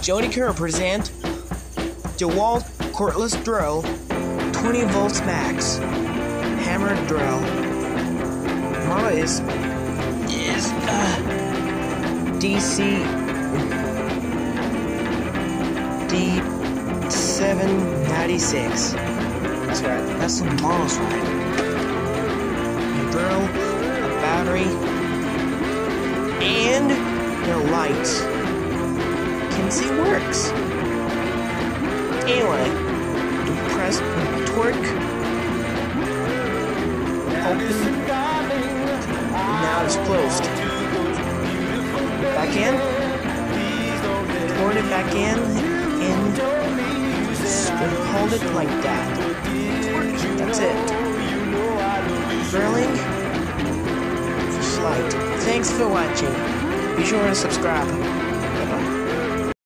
Jody Kerr present dewalt cordless drill, 20 volts max, hammer drill. Model is DC D796. That's right. That's the model's right. A drill, a battery, and the lights. Can see works. Anyway, press torque, open, now it's closed. Back in, turn it back in, and hold it like that. That's it. Drilling, light. Thanks for watching. Be sure to subscribe.